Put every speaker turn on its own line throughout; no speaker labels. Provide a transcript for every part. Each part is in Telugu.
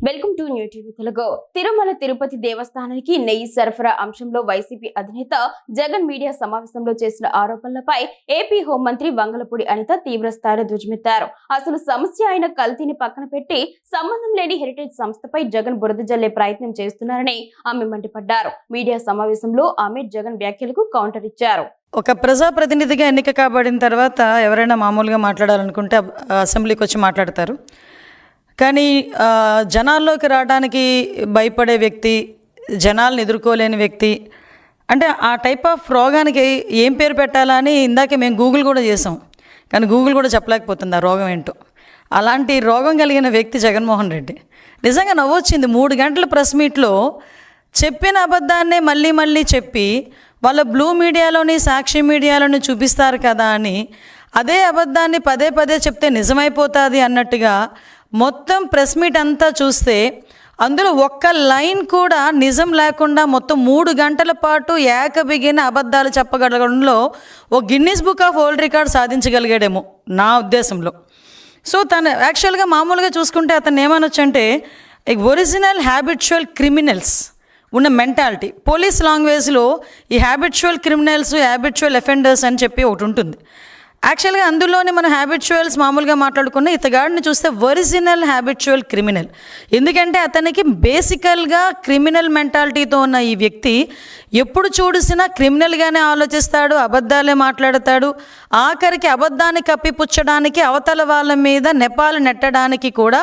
Welcome to new TV Telugu. Tirumala Tirupati దేవస్థానానికి నెయ్యి సరఫరా అంశంలో వైసీపీ అధినేత జగన్ మీడియా సమావేశంలో చేసిన ఆరోపణలపై ఏపీ హోంమంత్రి వంగలపూడి అనిత తీవ్ర స్థాయిలో ధ్వజమెత్తారు. అసలు సమస్య అయిన కల్తీని పక్కన పెట్టి సంబంధం లేని హెరిటేజ్ సంస్థపై జగన్ బురద జల్లే ప్రయత్నం చేస్తున్నారని ఆమె మండిపడ్డారు. మీడియా సమావేశంలో ఆమె జగన్ వ్యాఖ్యలకు కౌంటర్ ఇచ్చారు.
ఒక ప్రజాప్రతినిధిగా ఎన్నిక కాబడిన తర్వాత ఎవరైనా మామూలుగా మాట్లాడాలనుకుంటే అసెంబ్లీకి వచ్చి మాట్లాడతారు. కానీ జనాల్లోకి రావడానికి భయపడే వ్యక్తి, జనాలను ఎదుర్కోలేని వ్యక్తి, అంటే ఆ టైప్ ఆఫ్ రోగానికి ఏం పేరు పెట్టాలా అని ఇందాకే మేము గూగుల్ కూడా చేసాం. కానీ గూగుల్ కూడా చెప్పలేకపోతుంది ఆ రోగం ఏంటో. అలాంటి రోగం కలిగిన వ్యక్తి జగన్మోహన్ రెడ్డి. నిజంగా నవ్వొచ్చింది. 3 గంటల ప్రెస్ మీట్లో చెప్పిన అబద్ధాన్నే మళ్ళీ మళ్ళీ చెప్పి వాళ్ళ బ్లూ మీడియాలోని సాక్షి మీడియాలోని చూపిస్తారు కదా అని అదే అబద్ధాన్ని పదే పదే చెప్తే నిజమైపోతుంది అన్నట్టుగా మొత్తం ప్రెస్ మీట్ అంతా చూస్తే అందులో ఒక్క లైన్ కూడా నిజం లేకుండా మొత్తం 3 గంటల పాటు ఏకబిగిన అబద్ధాలు చెప్పగలగడంలో ఓ Guinness book of world record సాధించగలిగాడేమో నా ఉద్దేశంలో. సో తను యాక్చువల్గా మామూలుగా చూసుకుంటే అతను ఏమనొచ్చంటే ఒరిజినల్ హ్యాబిచువల్ క్రిమినల్స్ ఉన్న మెంటాలిటీ. పోలీస్ లాంగ్వేజ్లో ఈ హ్యాబిచువల్ క్రిమినల్స్, హ్యాబిచువల్ అఫెండర్స్ అని చెప్పి ఒకటి ఉంటుంది. యాక్చువల్గా అందులోనే మనం హ్యాబిచువల్స్ మామూలుగా మాట్లాడుకున్న ఇతగాడిని చూస్తే ఒరిజినల్ హ్యాబిచువల్ క్రిమినల్. ఎందుకంటే అతనికి బేసికల్గా క్రిమినల్ మెంటాలిటీతో ఉన్న ఈ వ్యక్తి ఎప్పుడు చూసినా క్రిమినల్గానే ఆలోచిస్తాడు, అబద్ధాలే మాట్లాడతాడు. ఆఖరికి అబద్ధాన్ని కప్పిపుచ్చడానికి అవతల వాళ్ళ మీద నెపాలు నెట్టడానికి కూడా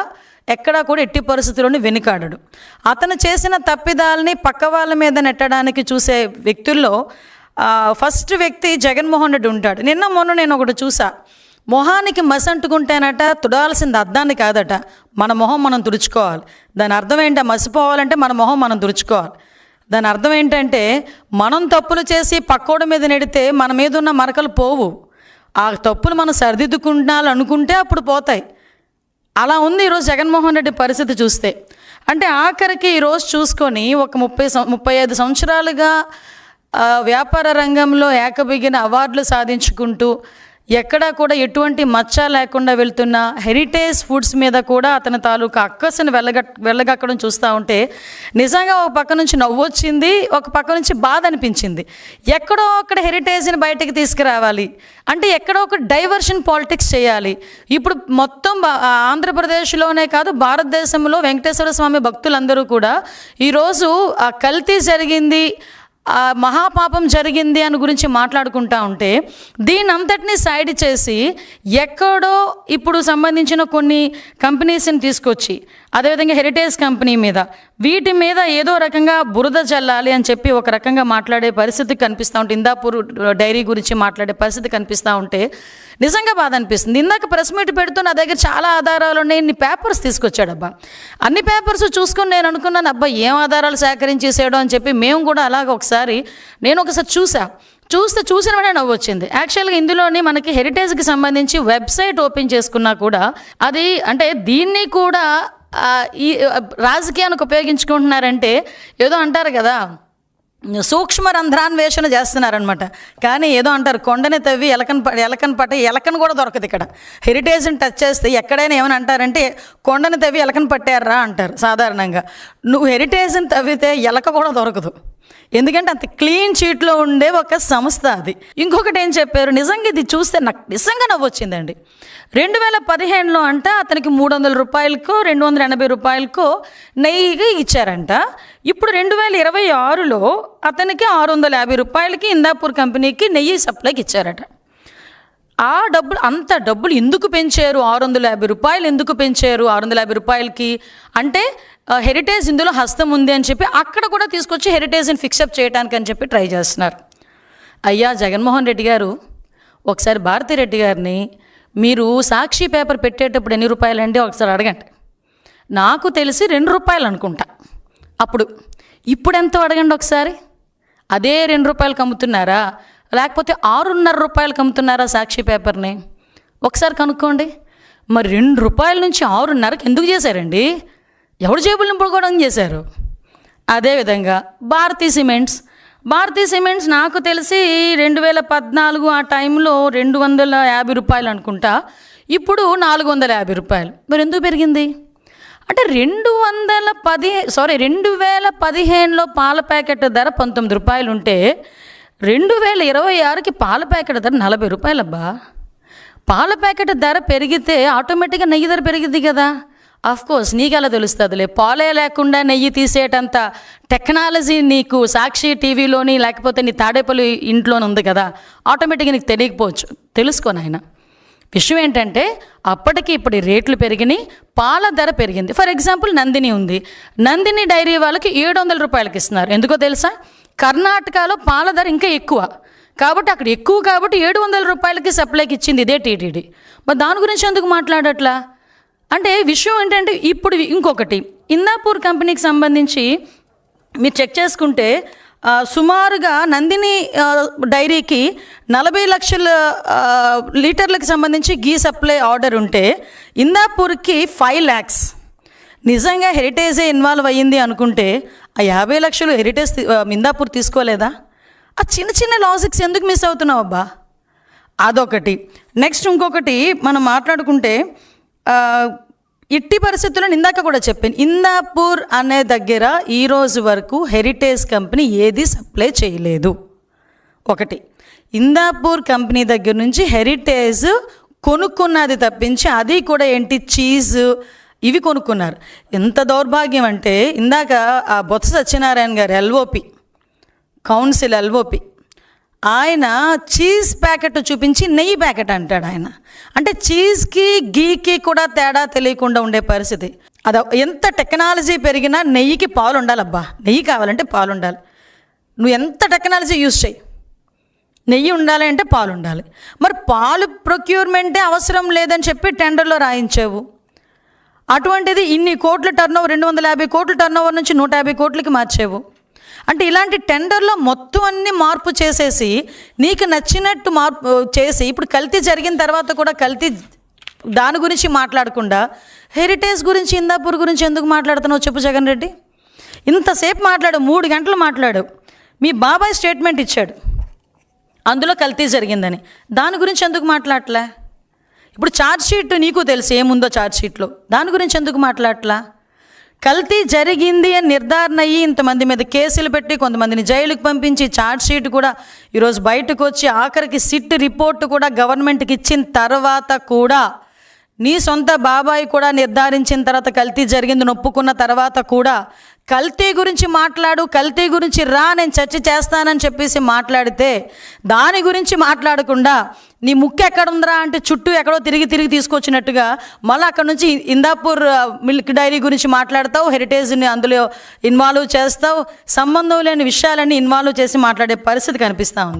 ఎక్కడా కూడా ఎట్టి పరిస్థితుల్లోని వెనుకాడడు. అతను చేసిన తప్పిదాలని పక్క వాళ్ళ మీద నెట్టడానికి చూసే వ్యక్తుల్లో ఫస్ట్ వ్యక్తి జగన్మోహన్ రెడ్డి ఉంటాడు. మొన్న నేను ఒకటి చూసా. మొహానికి మసి అంటుకుంటేనట తుడాల్సింది అద్దాన్ని కాదట, మన మొహం మనం తుడుచుకోవాలి. దాని అర్థం ఏంటంటే మసిపోవాలంటే మన మొహం మనం తుడుచుకోవాలి. దాని అర్థం ఏంటంటే మనం తప్పులు చేసి పక్కోడి మీద నెడితే మన మీద ఉన్న మరకలు పోవు. ఆ తప్పులు మనం సరిదిద్దుకుంటాలనుకుంటే అప్పుడు పోతాయి. అలా ఉంది ఈరోజు జగన్మోహన్ రెడ్డి పరిస్థితి చూస్తే. అంటే ఆఖరికి ఈరోజు చూసుకొని ఒక 35 సంవత్సరాలుగా వ్యాపార రంగంలో ఏకబిగిన అవార్డులు సాధించుకుంటూ ఎక్కడా కూడా మచ్చ లేకుండా వెళ్తున్న హెరిటేజ్ ఫుడ్స్ మీద కూడా అతని తాలూకా అక్కసుని వెళ్ళగక్కడం చూస్తూ ఉంటే నిజంగా ఒక పక్క నుంచి నవ్వొచ్చింది, ఒక పక్క నుంచి బాధ అనిపించింది. ఎక్కడో అక్కడ హెరిటేజ్ని బయటకు తీసుకురావాలి అంటే ఎక్కడో ఒక డైవర్షన్ పాలిటిక్స్ చేయాలి. ఇప్పుడు మొత్తం ఆంధ్రప్రదేశ్లోనే కాదు భారతదేశంలో వెంకటేశ్వర స్వామి భక్తులందరూ కూడా ఈరోజు ఆ కల్తీ జరిగింది, మహాపాపం జరిగింది అని గురించి మాట్లాడుకుంటా ఉంటే దీని అంతటినీ సైడ్ చేసి ఎక్కడో ఇప్పుడు సంబంధించిన కొన్ని కంపెనీస్ని తీసుకొచ్చి అదేవిధంగా హెరిటేజ్ కంపెనీ మీద వీటి మీద ఏదో రకంగా బురద జల్లాలి అని చెప్పి ఒక రకంగా మాట్లాడే పరిస్థితి కనిపిస్తూ ఉంటే, ఇందాపూర్ డైరీ గురించి మాట్లాడే పరిస్థితి కనిపిస్తూ ఉంటే నిజంగా బాధ అనిపిస్తుంది. ఇందాక ప్రెస్ మీట్ పెడుతూ నా దగ్గర చాలా ఆధారాలు ఉన్నాయి, ఇన్ని పేపర్స్ తీసుకొచ్చాడబ్బా. అన్ని పేపర్స్ చూసుకుని నేను అనుకున్నాను, అబ్బా ఏం ఆధారాలు సేకరించేసాడో అని చెప్పి మేము కూడా అలాగ నేను ఒకసారి చూసిన వెంటనే నవ్వు వచ్చింది. యాక్చువల్గా ఇందులోని మనకి హెరిటేజ్కి సంబంధించి వెబ్సైట్ ఓపెన్ చేసుకున్నా కూడా అది అంటే దీన్ని కూడా ఈ రాజకీయానికి ఉపయోగించుకుంటున్నారంటే ఏదో అంటారు కదా, సూక్ష్మ రంధ్రాన్వేషణ చేస్తున్నారనమాట. కానీ ఏదో అంటారు, కొండని తవ్వి ఎలకను కూడా దొరకదు. ఇక్కడ హెరిటేజ్ని టచ్ చేస్తే ఎక్కడైనా ఏమని అంటారంటే కొండని తవ్వి ఎలకను పట్టారా అంటారు సాధారణంగా. నువ్వు హెరిటేజ్ని తవ్వితే ఎలక కూడా దొరకదు, ఎందుకంటే అంత క్లీన్ షీట్లో ఉండే ఒక సంస్థ అది. ఇంకొకటి ఏం చెప్పారు, నిజంగా ఇది చూస్తే నాకు నిజంగా నవ్వొచ్చిందండి. 2015లో అంట అతనికి 300 రూపాయలకో 280 రూపాయలకో నెయ్యి ఇచ్చారంట. ఇప్పుడు 2026లో అతనికి 650 రూపాయలకి ఇందాపూర్ కంపెనీకి నెయ్యి సప్లైకి ఇచ్చారట. ఆ అంత డబ్బులు ఎందుకు పెంచారు? 650 రూపాయలు ఎందుకు పెంచారు? 650 రూపాయలకి అంటే హెరిటేజ్ ఇందులో హస్తం ఉంది అని చెప్పి అక్కడ కూడా తీసుకొచ్చి హెరిటేజ్ని ఫిక్సప్ చేయడానికి అని చెప్పి ట్రై చేస్తున్నారు. అయ్యా జగన్మోహన్ రెడ్డి గారు, ఒకసారి భారతిరెడ్డి గారిని మీరు సాక్షి పేపర్ పెట్టేటప్పుడు ఎన్ని రూపాయలండి ఒకసారి అడగండి. నాకు తెలిసి 2 రూపాయలు అనుకుంటా అప్పుడు. ఇప్పుడు ఎంతో అడగండి ఒకసారి. అదే 2 రూపాయలకి అమ్ముతున్నారా లేకపోతే 6.5 రూపాయలకి అమ్ముతున్నారా సాక్షి పేపర్ని? ఒకసారి కనుక్కోండి. మరి 2 రూపాయల నుంచి 6.5కి ఎందుకు చేశారండి? ఎవడు జేబులు నింపుకోవడం చేశారు? అదేవిధంగా భారతీ సిమెంట్స్ నాకు తెలిసి 2014 ఆ టైంలో 250 రూపాయలు అనుకుంటా, ఇప్పుడు 450 రూపాయలు. మరి ఎందుకు పెరిగింది? అంటే 2015లో పాల ప్యాకెట్ ధర 19 రూపాయలు ఉంటే 2026కి పాల ప్యాకెట్ ధర 40 రూపాయలు అబ్బా. పాల ప్యాకెట్ ధర పెరిగితే ఆటోమేటిక్గా నెయ్యి ధర పెరిగిద్ది కదా. కోర్స్ నీకు ఎలా తెలుస్తుందిలే, పాలే లేకుండా నెయ్యి తీసేటంత టెక్నాలజీ నీకు సాక్షి టీవీలోని లేకపోతే నీ తాడేపల్లి ఇంట్లోనే ఉంది కదా, ఆటోమేటిక్గా నీకు తెలియకపోవచ్చు. తెలుసుకో నాయన. విషయం ఏంటంటే అప్పటికి ఇప్పుడు రేట్లు పెరిగినాయి, పాల ధర పెరిగింది. ఫర్ ఎగ్జాంపుల్ నందిని ఉంది, నందిని డైరీ వాళ్ళకి 700 రూపాయలకి ఇస్తున్నారు. ఎందుకో తెలుసా? కర్ణాటకలో పాల ధర ఇంకా ఎక్కువ కాబట్టి అక్కడ ఎక్కువ కాబట్టి 700 రూపాయలకి సప్లైకి ఇచ్చింది ఇదే టీటీడీ. మరి దాని గురించి ఎందుకు మాట్లాడట్లా అంటే విషయం ఏంటంటే ఇప్పుడు ఇంకొకటి ఇందాపూర్ కంపెనీకి సంబంధించి మీరు చెక్ చేసుకుంటే సుమారుగా నందిని డైరీకి 40 లక్షల లీటర్లకు సంబంధించి గీ సప్లై ఆర్డర్ ఉంటే ఇందాపూర్కి 5 lakhs. నిజంగా హెరిటేజే ఇన్వాల్వ్ అయ్యింది అనుకుంటే ఆ 50 లక్షలు హెరిటేజ్ ఇందాపూర్ తీసుకోలేదా? ఆ చిన్న చిన్న లాజిక్స్ ఎందుకు మిస్ అవుతున్నావు అబ్బా? అదొకటి. నెక్స్ట్ ఇంకొకటి మనం మాట్లాడుకుంటే ఇట్టి పరిస్థితుల్లో ఇందాక కూడా చెప్పాను, ఇందాపూర్ అనే దగ్గర ఈరోజు వరకు హెరిటేజ్ కంపెనీ ఏది సప్లై చేయలేదు. ఒకటి, ఇందాపూర్ కంపెనీ దగ్గర నుంచి హెరిటేజ్ కొనుక్కున్నది తప్పించి అది కూడా ఏంటి చీజ్ ఇవి కొనుక్కున్నారు. ఎంత దౌర్భాగ్యం అంటే ఇందాక ఆ బొత్స సత్యనారాయణ గారు ఎల్ఓపి కౌన్సిల్ ఎల్ఓపి ఆయన చీజ్ ప్యాకెట్ చూపించి నెయ్యి ప్యాకెట్ అంటాడు ఆయన. అంటే చీజ్కి గీకి కూడా తేడా తెలియకుండా ఉండే పరిస్థితి. అది ఎంత టెక్నాలజీ పెరిగినా నెయ్యికి పాలు ఉండాలబ్బా. నెయ్యి కావాలంటే పాలు ఉండాలి. నువ్వు ఎంత టెక్నాలజీ యూజ్ చేయి, నెయ్యి ఉండాలి అంటే పాలు ఉండాలి. మరి పాలు ప్రొక్యూర్మెంటే అవసరం లేదని చెప్పి టెండర్లో రాయించావు. అటువంటిది ఇన్ని కోట్ల టర్నోవర్ 250 కోట్ల టర్నోవర్ నుంచి 150 కోట్లకి మార్చావు. అంటే ఇలాంటి టెండర్లో మొత్తం అన్ని మార్పు చేసేసి నీకు నచ్చినట్టు మార్పు చేసి ఇప్పుడు కల్తీ జరిగిన తర్వాత కూడా కల్తీ దాని గురించి మాట్లాడకుండా హెరిటేజ్ గురించి ఇందాపూర్ గురించి ఎందుకు మాట్లాడుతున్నావు చెప్పు జగన్ రెడ్డి? ఇంతసేపు మాట్లాడు, 3 గంటలు మాట్లాడు. మీ బాబాయ్ స్టేట్మెంట్ ఇచ్చాడు అందులో కల్తీ జరిగిందని, దాని గురించి ఎందుకు మాట్లాడట్లే? ఇప్పుడు ఛార్జ్షీట్ నీకు తెలుసు ఏముందో ఛార్జ్షీట్లో, దాని గురించి ఎందుకు మాట్లాడట్లా? కల్తీ జరిగింది అని నిర్ధారణ అయ్యి ఇంతమంది మీద కేసులు పెట్టి కొంతమందిని జైలుకి పంపించి ఛార్జ్షీట్ కూడా ఈరోజు బయటకు వచ్చి ఆఖరికి సిట్ రిపోర్ట్ కూడా గవర్నమెంట్కి ఇచ్చిన తర్వాత కూడా నీ సొంత బాబాయ్ కూడా నిర్ధారించిన తర్వాత కల్తీ జరిగింది ఒప్పుకున్న తర్వాత కూడా కల్తీ గురించి మాట్లాడు, కల్తీ గురించి రా నేను చర్చ చేస్తానని చెప్పేసి మాట్లాడితే దాని గురించి మాట్లాడకుండా నీ ముక్కు ఎక్కడుందిరా అంటే చుట్టూ ఎక్కడో తిరిగి తీసుకొచ్చినట్టుగా మళ్ళీ అక్కడ నుంచి ఇందాపూర్ మిల్క్ డైరీ గురించి మాట్లాడతావు, హెరిటేజ్ని అందులో ఇన్వాల్వ్ చేస్తావు, సంబంధం లేని విషయాలన్నీ ఇన్వాల్వ్ చేసి మాట్లాడే పరిస్థితి కనిపిస్తూ ఉంది.